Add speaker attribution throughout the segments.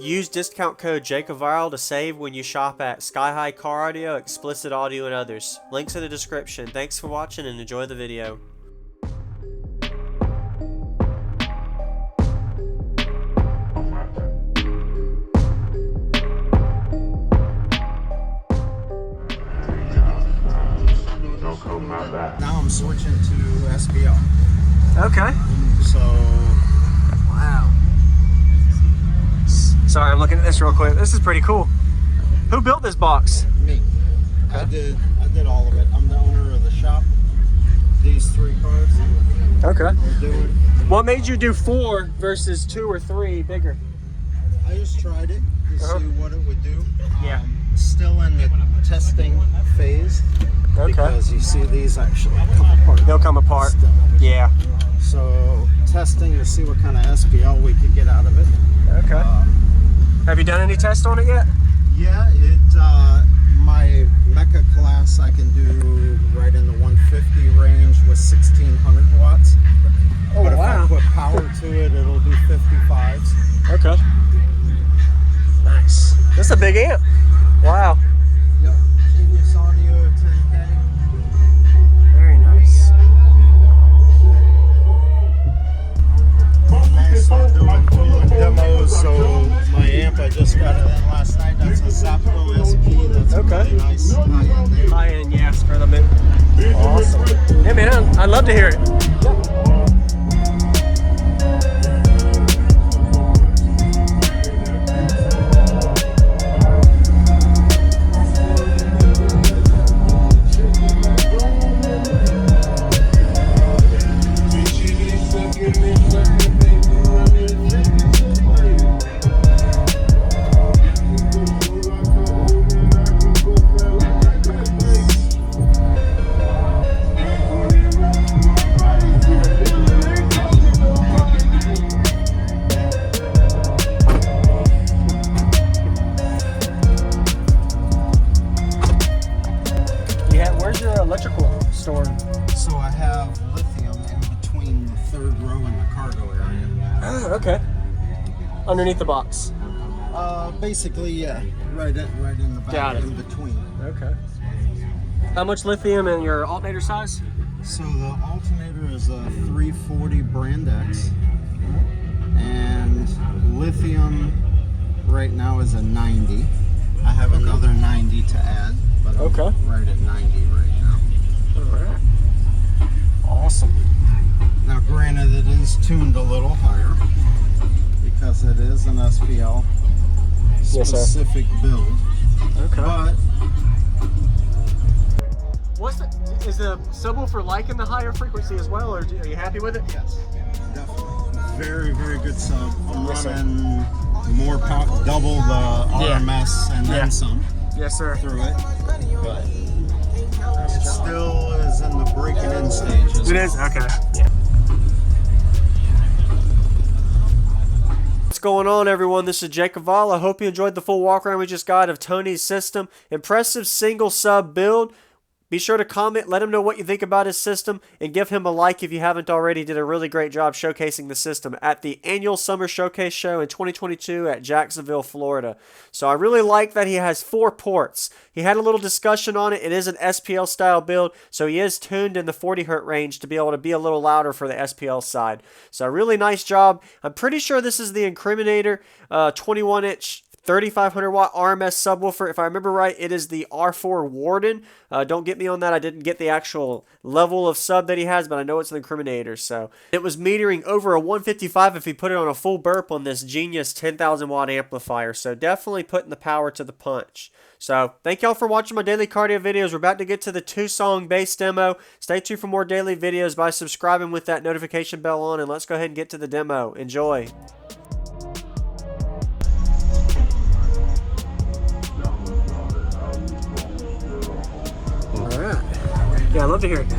Speaker 1: Use discount code JacobViral to save when you shop at SkyHigh Car Audio, Explicit Audio, and others. Links in the description. Thanks for watching and enjoy the video.
Speaker 2: Now I'm switching to SBL.
Speaker 1: Okay.
Speaker 2: So,
Speaker 1: wow. Sorry, I'm looking at this real quick. This is pretty cool. Who built this box?
Speaker 2: Me.
Speaker 1: Okay.
Speaker 2: I did all of it. I'm the owner of the shop. These 3 cars.
Speaker 1: Okay.
Speaker 2: We're doing.
Speaker 1: What made you do 4 versus 2 or 3 bigger?
Speaker 2: I just tried it to see what it would do.
Speaker 1: Yeah.
Speaker 2: Still in the testing phase.
Speaker 1: Okay.
Speaker 2: Because you see these actually come apart.
Speaker 1: They'll come apart.
Speaker 2: Still.
Speaker 1: Yeah.
Speaker 2: So testing to see what kind of SPL we could get out of it.
Speaker 1: Okay. Have you done any tests on it yet?
Speaker 2: Yeah, my Mecha class I can do right in the 150 range with 1600 watts.
Speaker 1: Oh,
Speaker 2: but
Speaker 1: wow.
Speaker 2: if I put power to it, it'll do 55s.
Speaker 1: Okay. Nice. That's a big amp. Wow.
Speaker 2: Yep. Genius Audio 10K.
Speaker 1: Very nice.
Speaker 2: Also doing demos, so my amp I just got it in last night. That's a Zapco SP. That's a really nice high-end amp.
Speaker 1: High-end, yes, for the mid. Awesome. Hey man, I'd love to hear it. Where's your electrical stored?
Speaker 2: So I have lithium in between the 3rd row and the cargo area.
Speaker 1: Oh, okay. Underneath the box.
Speaker 2: Basically, yeah, right in the back.
Speaker 1: Got it.
Speaker 2: In between.
Speaker 1: Okay. How much lithium in your alternator size?
Speaker 2: So the alternator is a 340 Brand X, and lithium right now is a 90. I have another 90 to add, but I'm right at 90 right now.
Speaker 1: All right. Awesome.
Speaker 2: Now, granted, it is tuned a little higher because it is an SPL specific build.
Speaker 1: Okay.
Speaker 2: But
Speaker 1: is the subwoofer liking the higher frequency as well, or are you happy with it?
Speaker 2: yes, definitely. Very, very good sub. I'm running more power, double the RMS and then some.
Speaker 1: Yes, sir.
Speaker 2: Through it, but it still is in the breaking in stages.
Speaker 1: It is? Okay. Yeah. What's going on, everyone? This is JacobViral. I hope you enjoyed the full walk around we just got of Tony's system. Impressive single sub build. Be sure to comment, let him know what you think about his system, and give him a like if you haven't already. Did a really great job showcasing the system at the annual Summer Showcase Show in 2022 at Jacksonville, Florida. So I really like that he has 4 ports. He had a little discussion on it. It is an SPL style build, so he is tuned in the 40 Hz range to be able to be a little louder for the SPL side. So a really nice job. I'm pretty sure this is the Incriminator 21-inch 3500 watt RMS subwoofer. If I remember right, it is the R4 Warden. Don't get me on that. I didn't get the actual level of sub that he has, but I know it's an Incriminator. So it was metering over a 155 if he put it on a full burp on this Genius 10,000 watt amplifier. So definitely putting the power to the punch. So thank y'all for watching my daily cardio videos. We're about to get to the 2-song bass demo. Stay tuned for more daily videos by subscribing with that notification bell on, and let's go ahead and get to the demo. Enjoy. Yeah, I'd love to hear it.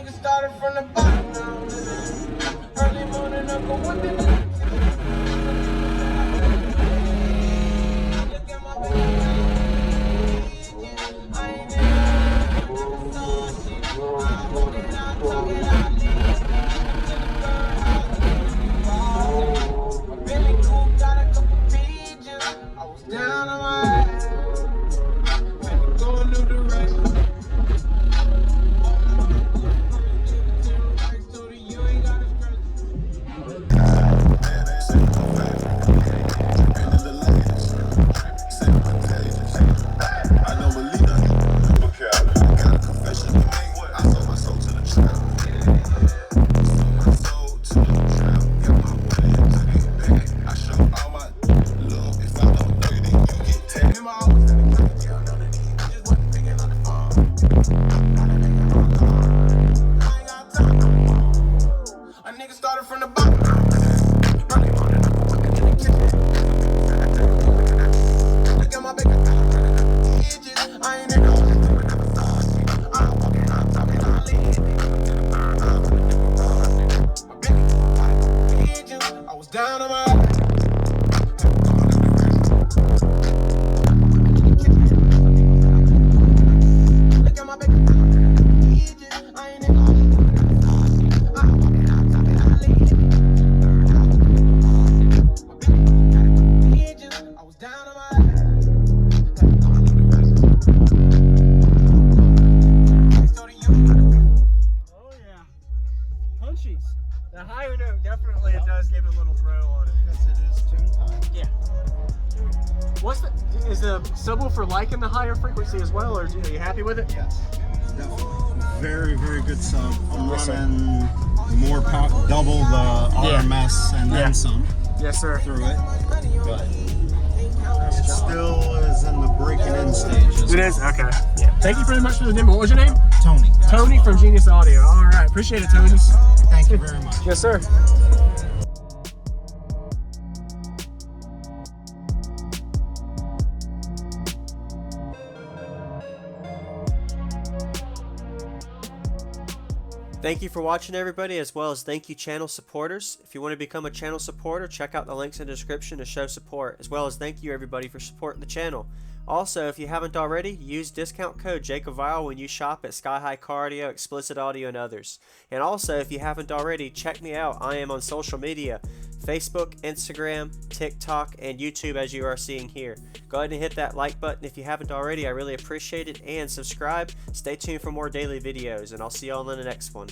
Speaker 3: nigga started from the bottom now. Early morning up, but what the look at my baby. I ain't never saw shit. I'm walking out, talking out, leaving. My belly cool, got a couple pigeons. I was down on my ass. Going new direction.
Speaker 1: The higher note, definitely it does give it a little throw on it.
Speaker 2: Because it is tune time.
Speaker 1: Yeah. Is the subwoofer liking the higher frequency as well, or are you happy with it?
Speaker 2: Yes, definitely. Very, very good sub. I'm running more power, double the RMS and then some.
Speaker 1: Yes, sir.
Speaker 2: Through it, but it still is in the breaking in stages.
Speaker 1: It is? Okay. Yeah. Thank you very much for the demo. What was your name?
Speaker 2: Tony.
Speaker 1: Tony from Genius Audio. All right. Appreciate it, Tony.
Speaker 2: Thank you very much.
Speaker 1: Yes, sir. Thank you for watching, everybody, as well as thank you channel supporters. If you want to become a channel supporter, check out the links in the description to show support, as well as thank you everybody for supporting the channel. Also, if you haven't already, use discount code JacobViral when you shop at SkyHigh Car Audio, Explicit Audio, and others. And also, if you haven't already, check me out. I am on social media, Facebook, Instagram, TikTok, and YouTube, as you are seeing here. Go ahead and hit that like button if you haven't already. I really appreciate it. And subscribe. Stay tuned for more daily videos, and I'll see y'all in the next one.